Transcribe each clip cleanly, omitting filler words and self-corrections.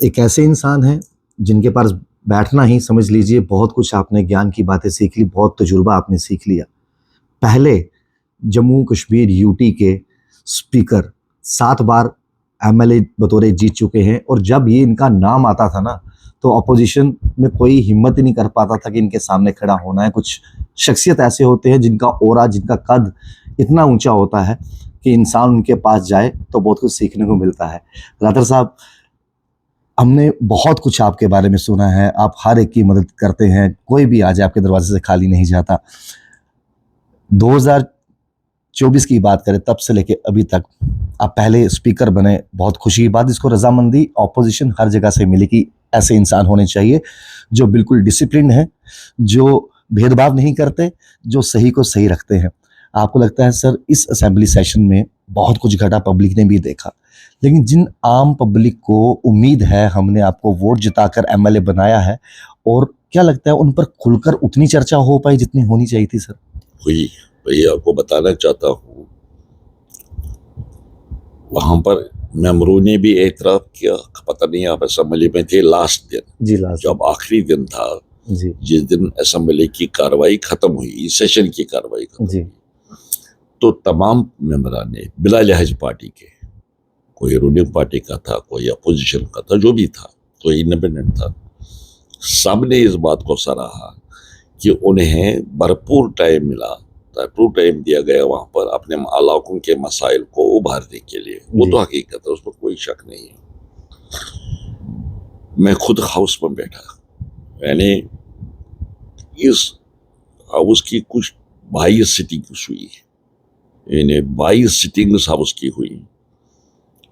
ایک ایسے انسان ہیں جن کے پاس بیٹھنا ہی سمجھ لیجئے بہت کچھ آپ نے گیان کی باتیں سیکھ لی، بہت تجربہ آپ نے سیکھ لیا. پہلے جموں کشمیر یوٹی کے سپیکر 7 بار ایم ایل اے بطور جیت چکے ہیں، اور جب یہ ان کا نام آتا تھا نا تو اپوزیشن میں کوئی ہمت ہی نہیں کر پاتا تھا کہ ان کے سامنے کھڑا ہونا ہے. کچھ شخصیت ایسے ہوتے ہیں جن کا اورا، جن کا قد اتنا اونچا ہوتا ہے کہ انسان ان کے پاس جائے تو بہت کچھ سیکھنے کو ملتا ہے. راتر صاحب، ہم نے بہت کچھ آپ کے بارے میں سنا ہے، آپ ہر ایک کی مدد کرتے ہیں، کوئی بھی آ جائے آپ کے دروازے سے خالی نہیں جاتا. 2024 کی بات کریں تب سے لے کے ابھی تک آپ پہلے اسپیکر بنے، بہت خوشی کی بات. اس کو رضامندی اپوزیشن ہر جگہ سے ملی کہ ایسے انسان ہونے چاہیے جو بالکل ڈسپلنڈ ہیں، جو بھید بھاؤ نہیں کرتے، جو صحیح کو صحیح رکھتے ہیں. آپ کو لگتا ہے سر اس اسمبلی سیشن میں بہت کچھ گھٹا، پبلک نے بھی دیکھا، لیکن جن عام پبلک کو امید ہے، ہم نے آپ کو ووٹ جتا کر ایم ایل اے بنایا ہے، اور کیا لگتا ہے ان پر کھل کر اتنی چرچا ہو پائی جتنی ہونی چاہیے تھی سر؟ ہوئی. وہی آپ کو بتانا چاہتا ہوں، وہاں پر ممبروں نے بھی اعتراف کیا. پتہ نہیں آپ اسمبلی میں تھے لاسٹ دن، جی لازم. جب آخری دن تھا، جی جس دن اسمبلی کی کاروائی ختم ہوئی، سیشن کی کاروائی ختم جی ہوئی، تو تمام ممبران نے بلا لحاظ پارٹی کے، کوئی رولنگ پارٹی کا تھا، کوئی اپوزیشن کا تھا، جو بھی تھا، کوئی انڈیپینڈنٹ تھا، سب نے اس بات کو سراہا کہ انہیں بھرپور ٹائم ملا، بھرپور ٹائم دیا گیا وہاں پر اپنے علاقوں کے مسائل کو ابھارنے کے لیے. وہ تو حقیقت ہے، اس پر کوئی شک نہیں ہے. میں خود ہاؤس میں بیٹھا، یعنی اس ہاؤس کی کچھ 22 سٹنگز ہوئی، یعنی 22 سٹنگز ہاؤس کی ہوئی.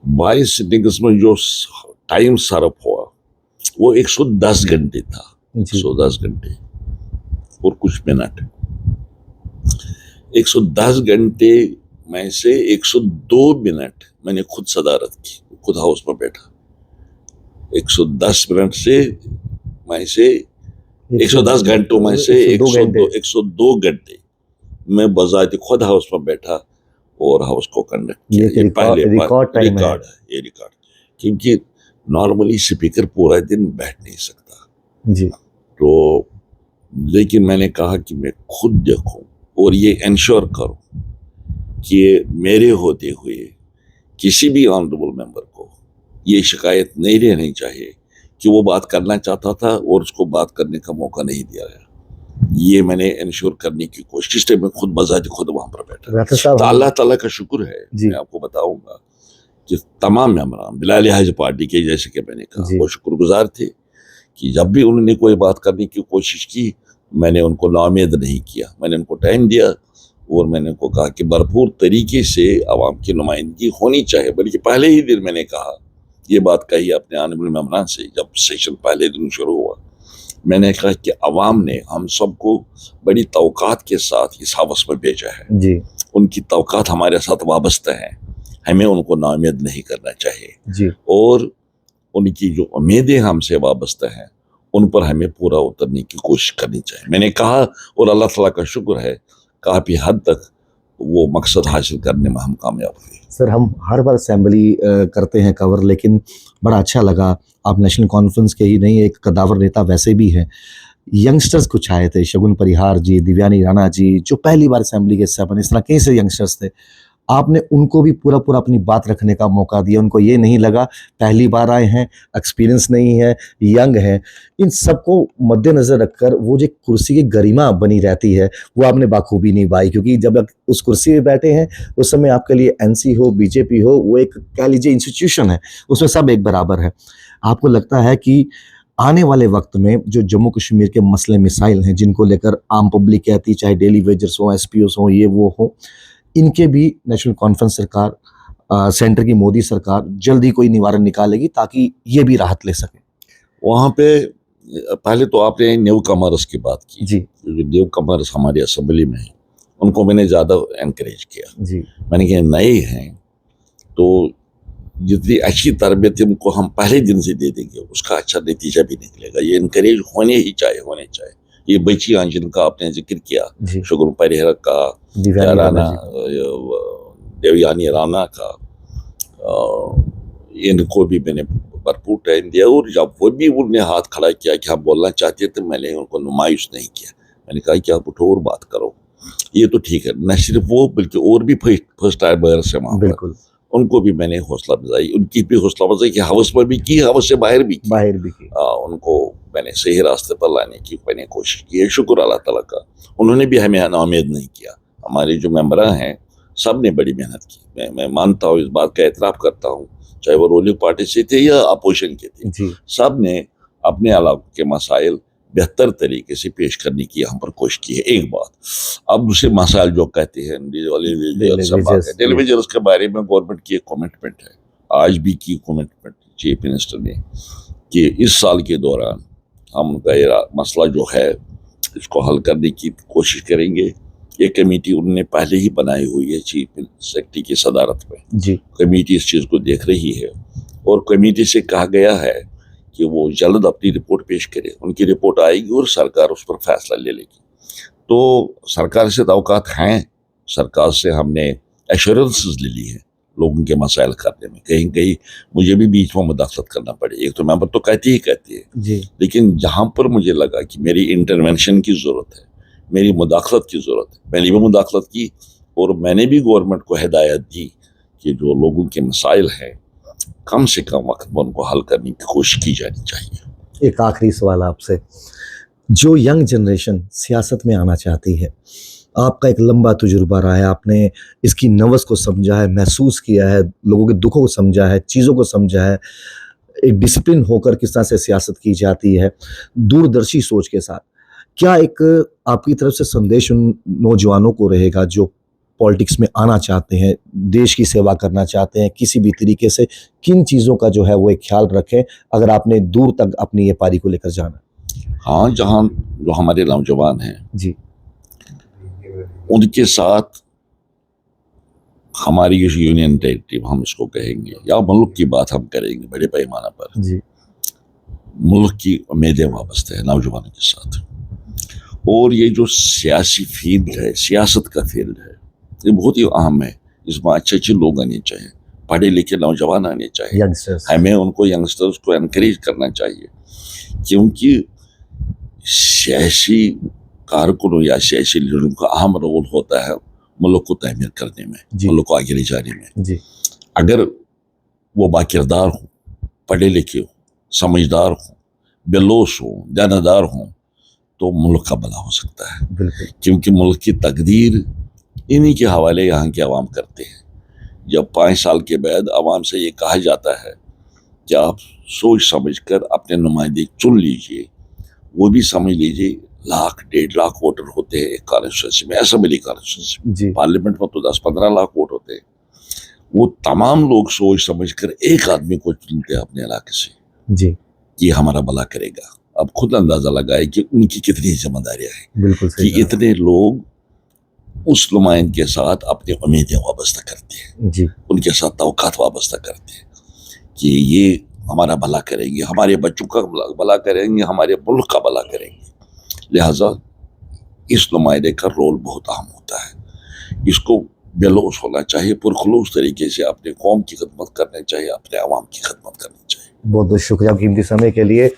22 سٹنگز میں جو ٹائم صرف ہوا وہ 110 گھنٹے تھا. 110 گھنٹے اور کچھ منٹ. 110 گھنٹے میں سے 102 منٹ میں نے خود صدارت کی، خود ہاؤس میں بیٹھا. 110 منٹ سے میں سے 110 گھنٹوں میں سے 102 گھنٹے میں بذات خود ہاؤس میں بیٹھا اور ہاؤس کو کنڈکٹ کیا. یہ پہلے ریکارڈ ہے، یہ ریکارڈ، کیونکہ نارملی اسپیکر پورا دن بیٹھ نہیں سکتا. جی. تو لیکن میں نے کہا کہ میں خود دیکھوں اور یہ انشور کروں کہ میرے ہوتے ہوئے کسی بھی آنریبل ممبر کو یہ شکایت نہیں رہنی چاہیے کہ وہ بات کرنا چاہتا تھا اور اس کو بات کرنے کا موقع نہیں دیا گیا. یہ میں نے انشور کرنے کی کوشش سے میں خود بذات خود وہاں پر بیٹھا. تو اللہ تعالیٰ کا شکر ہے، میں آپ کو بتاؤں گا کہ تمام ممبران بلا لحاظ پارٹی کے، جیسے کہ میں نے کہا، وہ شکر گزار تھے کہ جب بھی انہوں نے کوئی بات کرنے کی کوشش کی میں نے ان کو ناامید نہیں کیا. میں نے ان کو ٹائم دیا اور میں نے ان کو کہا کہ بھرپور طریقے سے عوام کی نمائندگی ہونی چاہیے. بلکہ پہلے ہی دن میں نے کہا، یہ بات کہی اپنے آنریبل ممبران سے جب سیشن پہلے دن شروع ہوا. میں نے کہا کہ عوام نے ہم سب کو بڑی توقعات کے ساتھ اس ہاؤس میں بھیجا ہے. جی. ان کی توقعات ہمارے ساتھ وابستہ ہیں، ہمیں ان کو ناامید نہیں کرنا چاہیے. جی. اور ان کی جو امیدیں ہم سے وابستہ ہیں ان پر ہمیں پورا اترنے کی کوشش کرنی چاہیے. میں نے کہا اور اللہ تعالیٰ کا شکر ہے کافی حد تک وہ مقصد حاصل کرنے میں ہم کامیاب ہوئے. سر، ہم ہر بار اسمبلی کرتے ہیں کور، لیکن بڑا اچھا لگا. آپ نیشنل کانفرنس کے ہی نہیں، ایک قداور نیتا ویسے بھی ہیں. ینگسٹرز کچھ آئے تھے، شگن پریہار جی، دیویانی رانا جی، جو پہلی بار اسمبلی کے حصہ بنے، اس طرح کئی سے ینگسٹرز تھے. آپ نے ان کو بھی پورا اپنی بات رکھنے کا موقع دیا. ان کو یہ نہیں لگا پہلی بار آئے ہیں، ایکسپیرینس نہیں ہے، ینگ ہیں. ان سب کو مد نظر رکھ کر وہ جو کرسی کی گریما بنی رہتی ہے وہ آپ نے بخوبی نبھائی. کیونکہ جب اس کرسی پہ بیٹھے ہیں اس سمے آپ کے لیے این سی ہو، بی جے پی ہو، وہ ایک کہہ لیجیے انسٹیٹیوشن ہے، اس میں سب ایک برابر ہے. آپ کو لگتا ہے کہ آنے والے وقت میں جو جموں کشمیر کے مسئلے مسائل ہیں جن کو لے کر عام پبلک کہتی، چاہے ڈیلی ویجرز ہوں، ایس پی اوز ہوں، یہ وہ ہوں، ان کے بھی نیشنل کانفرنس سرکار، سینٹر کی مودی سرکار جلدی کوئی نوارن نکالے گی تاکہ یہ بھی راحت لے سکے؟ وہاں پہ پہلے تو آپ نے نیو کمرس کی بات کی. جی. جو نیو کمرس ہماری اسمبلی میں ہیں ان کو میں نے زیادہ انکریج کیا. جی. میں نے کہا نئے ہیں تو جتنی اچھی تربیت ان کو ہم پہلے دن سے دے دیں گے اس کا اچھا نتیجہ بھی نکلے گا. یہ انکریج ہونے چاہیے. یہ بچیاں جن کا آپ نے ذکر کیا، شگن پریہار کا، دیویانی رانا کا، ان کو بھی میں نے भरपूर टाइम दिया, और जब वो भी उन्होंने हाथ खड़ा किया कि हम बोलना चाहते थे, मैंने उनको नुमाइश नहीं किया। मैंने कहा कि आप उठो और बात करो, ये तो ठीक है। न सिर्फ वो बल्कि और भी फर्स्ट टाइमर से वहाँ पर, बिल्कुल उनको भी मैंने हौसला अफजाई, उनकी भी हौसला अफजाई की हाउस पर भी की, हाउस से बाहर भी की। बाहर भी की। उनको मैंने सही रास्ते पर लाने की मैंने कोशिश की है, शुक्र अल्लाह ताला का। उन्होंने भी हमें नाउम्मीद नहीं किया। हमारे जो मेंबर हैं सब ने बड़ी मेहनत की, मैं मानता हूँ, इस बात का एतराफ़ करता हूँ, चाहे वो रूलिंग पार्टी से थे या अपोजिशन के थे, जी सब ने अपने इलाके के मसाइल बेहतर तरीके से पेश करने की यहाँ पर कोशिश की है। एक बात, अब दूसरे मसाइल जो कहते हैं टेलीविजन, के बारे में गवर्नमेंट की एक कमिटमेंट है, आज भी की कमिटमेंट चीफ मिनिस्टर ने, कि इस साल के दौरान हम उनका ये मसला जो है इसको हल करने की कोशिश करेंगे। ये कमेटी उन्होंने पहले ही बनाई हुई है चीफ सेक्रेटरी की सदारत में, जी कमेटी इस चीज़ को देख रही है, और कमेटी से कहा गया है कि वो जल्द अपनी रिपोर्ट पेश करे। उनकी रिपोर्ट आएगी और सरकार उस पर फैसला ले लेगी। तो सरकार से तवक्कात हैं, सरकार से हमने एश्योरेंसेस ले ली है लोगों के मसाइल करने में। कहीं कहीं मुझे भी बीच में मुदाखलत करना पड़े, एक तो मेंबर तो कहती है जी लेकिन जहाँ पर मुझे लगा कि मेरी इंटरवेंशन की ज़रूरत है, मेरी मुदाखलत की ज़रूरत है, मैंने भी मुदाखलत की, और मैंने भी गवर्नमेंट को हिदायत दी कि जो लोगों के मसाइल हैं कम से कम वक्त में उनको हल करने की कोशिश की जानी चाहिए। एक आखिरी सवाल आपसे, जो यंग जनरेशन सियासत में आना चाहती है, आपका एक लंबा तजुर्बा रहा है, आपने इसकी नवस को समझा है, महसूस किया है, लोगों के दुखों को समझा है, चीज़ों को समझा है, एक डिसिप्लिन होकर किस तरह से सियासत की जाती है, दूरदर्शी सोच के साथ, क्या एक आपकी तरफ से संदेश उन नौजवानों को रहेगा जो पॉलिटिक्स में आना चाहते हैं, देश की सेवा करना चाहते हैं, किसी भी तरीके से किन चीज़ों का जो है वो एक ख्याल रखें अगर आपने दूर तक अपनी ये पारी को लेकर जाना? हाँ, जहाँ जो हमारे नौजवान हैं जी उनके साथ हमारी ये यूनियन टेरिटरी हम इसको कहेंगे, या मुल्क की बात हम करेंगे बड़े पैमाने पर, जी मुल्क की उम्मीदें वाबस्ता है नौजवानों के साथ। और ये जो सियासी फील्ड है, सियासत का फील्ड है, ये बहुत ही अहम है। इसमें अच्छे अच्छे लोग आने चाहिए, पढ़े लिखे नौजवान आने चाहिए, यंगस्टर्स, हमें उनको यंगस्टर्स को एनकरेज करना चाहिए, क्योंकि सियासी कारकुनों या सियासी लीडरों का अहम रोल होता है मुल्क को तामीर करने में, मुल्क को आगे ले जाने में। जी अगर वो बाकिरदार हों, पढ़े लिखे हों, समझदार हों, बेलोस हों, जानदार हों, तो मुल्क का भला हो सकता है। बिल्कुल क्योंकि मुल्क की तकदीर इन्हीं के हवाले यहाँ के अवाम करते हैं। जब 5 साल के बाद अवाम से ये कहा जाता है कि आप सोच समझ कर अपने नुमाइंदे चुन लीजिए, वो भी समझ लीजिए 1,00,000-1,50,000 वोटर होते हैं एक कॉन्स्टिट्यूंसी में, असेंबली कॉन्स्टिट्यूंसी, जी पार्लियामेंट में तो 10-15 लाख वोट होते हैं। वो तमाम लोग सोच समझ कर एक आदमी को चुनते हैं अपने इलाके से जी कि हमारा भला करेगा। अब खुद अंदाजा लगाए कि उनकी कितनी जिम्मेदारियां हैं बिल्कुल कि सही कहा। इतने लोग उस नुमाइंद के साथ अपनी उम्मीदें वाबस्ता करते हैं, जी उनके साथ तवक्कात वाबस्ता करते हैं कि ये हमारा भला करेंगे, हमारे बच्चों का भला करेंगे, हमारे मुल्क का भला करेंगे। लिहाजा इस नुमाइंदे का रोल बहुत अहम होता है। इसको बेलोस होना चाहिए, पुरखलूस तरीके से अपने कौम की खिदमत करनी चाहिए, अपने अवाम की खिदमत करनी चाहिए। बहुत बहुत शुक्रिया कीमती समय के लिए।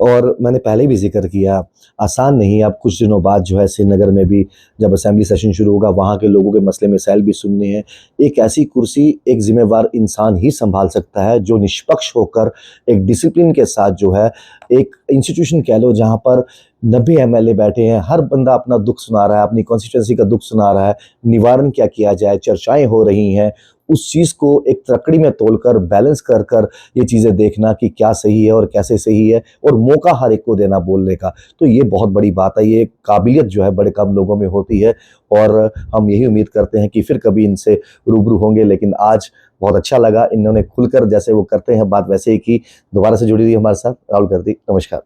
और मैंने पहले भी जिक्र किया, आसान नहीं। अब कुछ दिनों बाद जो है श्रीनगर में भी जब असेंबली सेशन शुरू होगा, वहाँ के लोगों के मसले मसाइल भी सुनने हैं। एक ऐसी कुर्सी एक जिम्मेवार इंसान ही संभाल सकता है जो निष्पक्ष होकर एक डिसिप्लिन के साथ जो है, एक इंस्टीट्यूशन कह लो जहाँ पर 90 एमएलए बैठे हैं, हर बंदा अपना दुख सुना रहा है, अपनी कॉन्स्टिट्यूंसी का दुख सुना रहा है, निवारण क्या किया जाए, चर्चाएं हो रही हैं। उस चीज़ को एक तकड़ी में तोलकर बैलेंस कर कर ये चीज़ें देखना कि क्या सही है और कैसे सही है, और मौका हर एक को देना बोलने का, तो ये बहुत बड़ी बात है। ये काबिलियत जो है बड़े कम लोगों में होती है, और हम यही उम्मीद करते हैं कि फिर कभी इनसे रूबरू होंगे। लेकिन आज बहुत अच्छा लगा, इन्होंने खुलकर जैसे वो करते हैं बात वैसे ही की। दोबारा से जुड़ी रही हमारे साथ। राहुल गर्दी, नमस्कार।